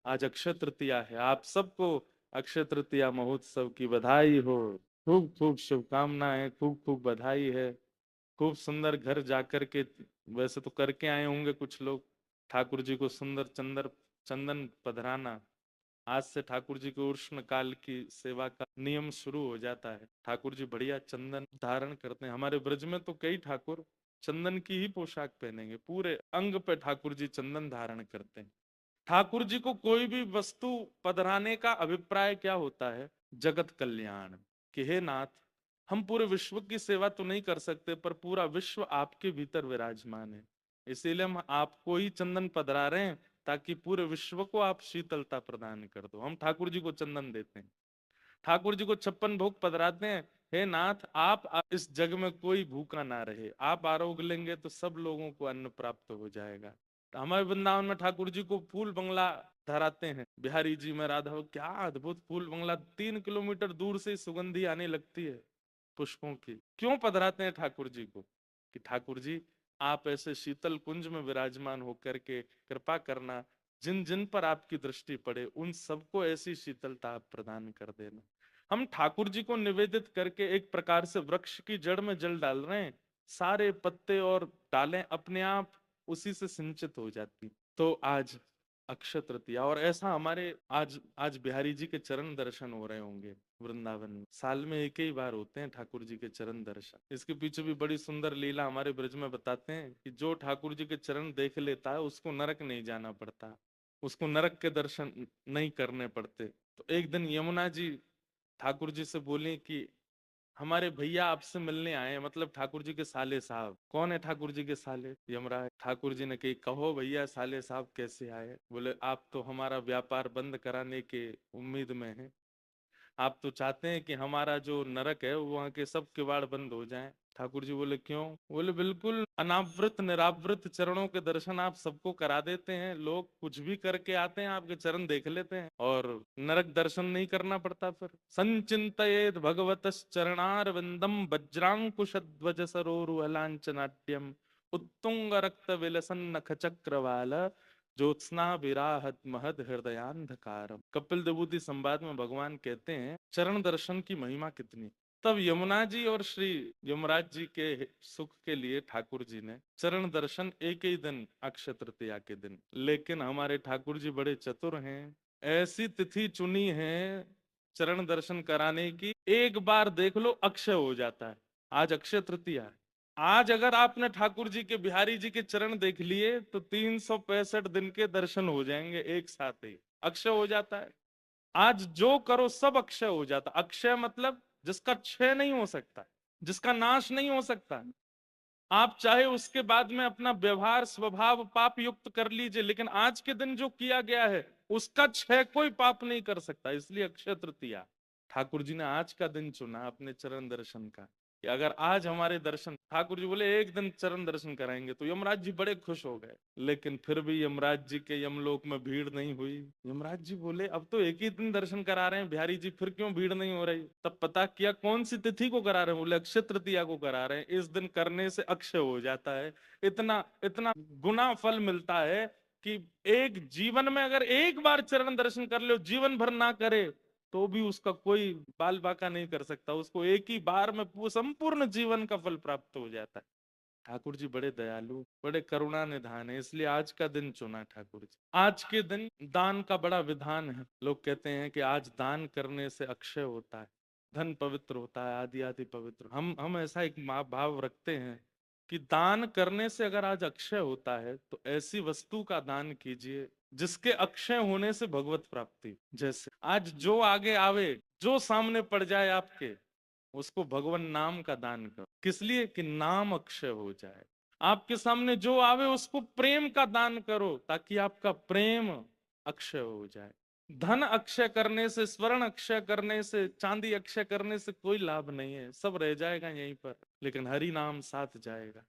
आज अक्षय तृतीया है, आप सबको अक्षय तृतीया महोत्सव की बधाई हो। खूब खूब शुभकामनाएं, खूब खूब बधाई है। खूब सुंदर घर जाकर के, वैसे तो करके आए होंगे कुछ लोग, ठाकुर जी को सुंदर चंदन पधराना। आज से ठाकुर जी को उष्ण काल की सेवा का नियम शुरू हो जाता है। ठाकुर जी बढ़िया चंदन धारण करते हैं। हमारे ब्रज में तो कई ठाकुर चंदन की ही पोशाक पहनेंगे, पूरे अंग पे ठाकुर जी चंदन धारण करते हैं। ठाकुर जी को कोई भी वस्तु पधराने का अभिप्राय क्या होता है? जगत कल्याण। कि हे नाथ, हम पूरे विश्व की सेवा तो नहीं कर सकते, पर पूरा विश्व आपके भीतर विराजमान है, इसीलिए हम आपको ही चंदन पधरा रहे हैं, ताकि पूरे विश्व को आप शीतलता प्रदान कर दो। हम ठाकुर जी को चंदन देते हैं, ठाकुर जी को 56 भोग पधराते हैं। हे नाथ, आप इस जग में कोई भूखा ना रहे, आप आरोग्य लेंगे तो सब लोगों को अन्न प्राप्त हो जाएगा। तो हमारे वृंदावन में ठाकुर जी को फूल बंगला धराते हैं। बिहारी जी में राधा, क्या अद्भुत फूल बंगला, 3 किलोमीटर दूर से सुगंधी आने लगती है पुष्पों की। क्यों पधराते हैं ठाकुर जी को? कि ठाकुर जी, आप ऐसे शीतल कुंज में विराजमान होकर के कृपा करना, जिन जिन पर आपकी दृष्टि पड़े उन सबको ऐसी शीतलता आप प्रदान कर देना। हम ठाकुर जी को निवेदित करके एक प्रकार से वृक्ष की जड़ में जल डाल रहे हैं। सारे पत्ते और डालें अपने आप उसी से सिंचित हो जाती। तो आज अक्षय तृतीया, और ऐसा हमारे आज आज बिहारी जी के चरण दर्शन हो रहे होंगे वृंदावन में। साल में एक ही बार होते हैं ठाकुर जी के चरण दर्शन। इसके पीछे भी बड़ी सुंदर लीला हमारे ब्रज में बताते हैं कि जो ठाकुर जी के चरण देख लेता है उसको नरक नहीं जाना पड़ता, उसको नरक के दर्शन नहीं करने पड़ते। तो एक दिन यमुना जी ठाकुर जी से बोले कि हमारे भैया आपसे मिलने आए हैं, मतलब ठाकुर जी के साले साहब। कौन है ठाकुर जी के साले? यमराज। ठाकुर जी ने कही, कहो भैया साले साहब कैसे आए? बोले, आप तो हमारा व्यापार बंद कराने के उम्मीद में हैं, आप तो चाहते हैं कि हमारा जो नरक है वो वहां के सब किवाड़ बंद हो जाएं। ठाकुर जी बोले, क्यों? बोले, बिल्कुल अनावृत निरावृत चरणों के दर्शन आप सबको करा देते हैं, लोग कुछ भी करके आते हैं, आपके चरण देख लेते हैं और नरक दर्शन नहीं करना पड़ता। फिर संचिंतयेद भगवत चरणार विंदम वज्रांकुश ध्वज सरोरुहलांचनाट्यम उत्तुंग रक्त विलसन नख चक्रवाल ज्योत्सना विराहत महद हृदयांधकार। कपिल देवूति संवाद में भगवान कहते हैं चरण दर्शन की महिमा कितनी। तब यमुना जी और श्री यमराज जी के सुख के लिए ठाकुर जी ने चरण दर्शन एक ही दिन, अक्षय तृतीया के दिन। लेकिन हमारे ठाकुर जी बड़े चतुर हैं, ऐसी तिथि चुनी है चरण दर्शन कराने की, एक बार देख लो अक्षय हो जाता है। आज अक्षय तृतीया है। आज अगर आपने ठाकुर जी के, बिहारी जी के चरण देख लिए तो 365 दिन के दर्शन हो जाएंगे एक साथ ही, अक्षय हो जाता है। आज जो करो सब अक्षय हो जाता। अक्षय मतलब जिसका क्षय नहीं हो सकता, जिसका नाश नहीं हो सकता। आप चाहे उसके बाद में अपना व्यवहार स्वभाव पाप युक्त कर लीजिए, लेकिन आज के दिन जो किया गया है उसका क्षय कोई पाप नहीं कर सकता। इसलिए अक्षय तृतीया, ठाकुर जी ने आज का दिन चुना अपने चरण दर्शन का, कि अगर आज हमारे दर्शन, ठाकुर जी बोले एक दिन चरण दर्शन कराएंगे, तो यमराज जी बड़े खुश हो गए। लेकिन फिर भी यमराज जी के यमलोक में भीड़ नहीं हुई। यमराज जी बोले, अब तो एक ही दिन दर्शन करा रहे हैं बिहारी जी, फिर क्यों भीड़ नहीं हो रही? तब पता किया कौन सी तिथि को करा रहे हैं, बोले अक्षय तृतीया को करा रहे हैं। इस दिन करने से अक्षय हो जाता है, इतना इतना गुना फल मिलता है कि एक जीवन में अगर एक बार चरण दर्शन कर लो, जीवन भर ना करे तो भी उसका कोई बाल बाका नहीं कर सकता, उसको एक ही बार में संपूर्ण जीवन का फल प्राप्त हो जाता है। ठाकुर जी बड़े दयालु, बड़े करुणा निधान है, इसलिए आज का दिन चुना ठाकुर जी। आज के दिन दान का बड़ा विधान है। लोग कहते हैं कि आज दान करने से अक्षय होता है, धन पवित्र होता है, आदि आदि पवित्र। हम ऐसा एक भाव रखते हैं कि दान करने से अगर आज अक्षय होता है तो ऐसी वस्तु का दान कीजिए जिसके अक्षय होने से भगवत प्राप्ति। जैसे आज जो आगे आवे, जो सामने पड़ जाए आपके, उसको भगवान नाम का दान करो। किस लिए? कि नाम अक्षय हो जाए। आपके सामने जो आवे उसको प्रेम का दान करो, ताकि आपका प्रेम अक्षय हो जाए। धन अक्षय करने से, स्वर्ण अक्षय करने से, चांदी अक्षय करने से कोई लाभ नहीं है, सब रह जाएगा यहीं पर, लेकिन हरि नाम साथ जाएगा।